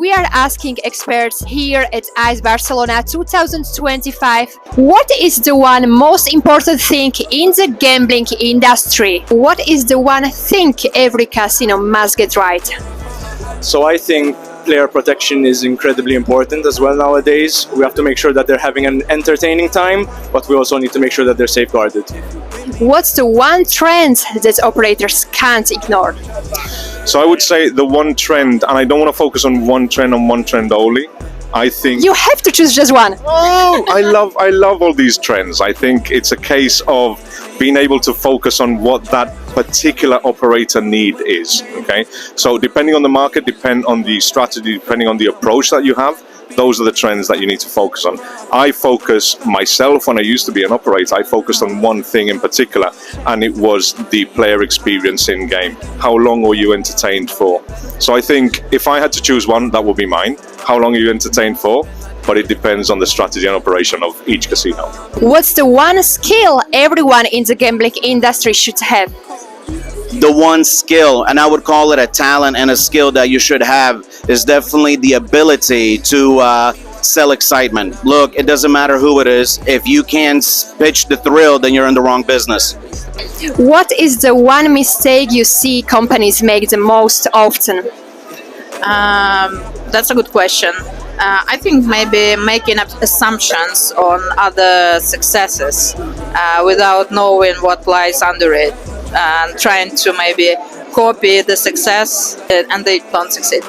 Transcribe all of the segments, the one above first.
We are asking experts here at ICE Barcelona 2025, what is the one most important thing in the gambling industry? What is the one thing every casino must get right? So I think player protection is incredibly important as well nowadays. We have to make sure that they're having an entertaining time, but we also need to make sure that they're safeguarded. What's the one trend that operators can't ignore? So I would say the one trend, and I don't want to focus on one trend only. I think You have to choose just one. I love all these trends. I think it's a case of being able to focus on what that particular operator need is. Okay, so depending on the market, depend on the strategy, depending on the approach that you have, those are the trends that you need to focus on. I focus myself, when I used to be an operator, I focused on one thing in particular, and it was the player experience in game. How long were you entertained for? So I think if I had to choose one, that would be mine. How long are you entertained for? But it depends on the strategy and operation of each casino. What's the one skill everyone in the gambling industry should have? The one skill, and I would call it a talent and a skill that you should have, is definitely the ability to sell excitement. Look, it doesn't matter who it is. If you can't pitch the thrill, then you're in the wrong business. What is the one mistake you see companies make the most often? That's a good question. I think maybe making assumptions on other successes without knowing what lies under it, and trying to maybe copy the success and they don't succeed.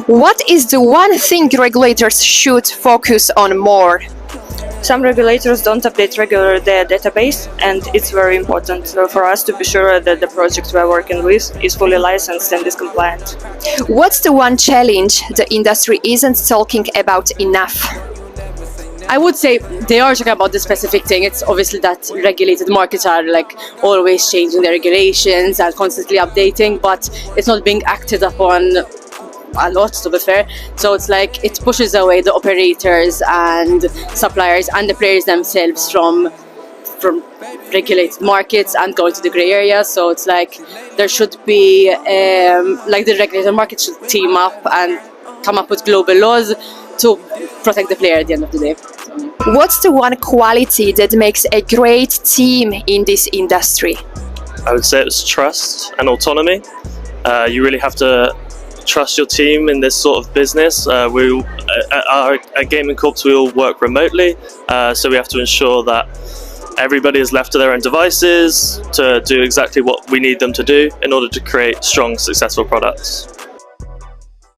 What is the one thing regulators should focus on more? Some regulators don't update regularly their database, and it's very important for us to be sure that the project we're working with is fully licensed and is compliant. What's the one challenge the industry isn't talking about enough? I would say they are talking about the specific thing. It's obviously that regulated markets are like always changing their regulations and constantly updating, but it's not being acted upon a lot, to be fair. So it's like it pushes away the operators and suppliers and the players themselves from regulated markets and going to the grey area. So it's like there should be like the regulated market should team up and come up with global laws to protect the player at the end of the day. What's the one quality that makes a great team in this industry? I would say it's trust and autonomy. You really have to trust your team in this sort of business. At Gaming Corps, we all work remotely, so we have to ensure that everybody is left to their own devices to do exactly what we need them to do in order to create strong, successful products.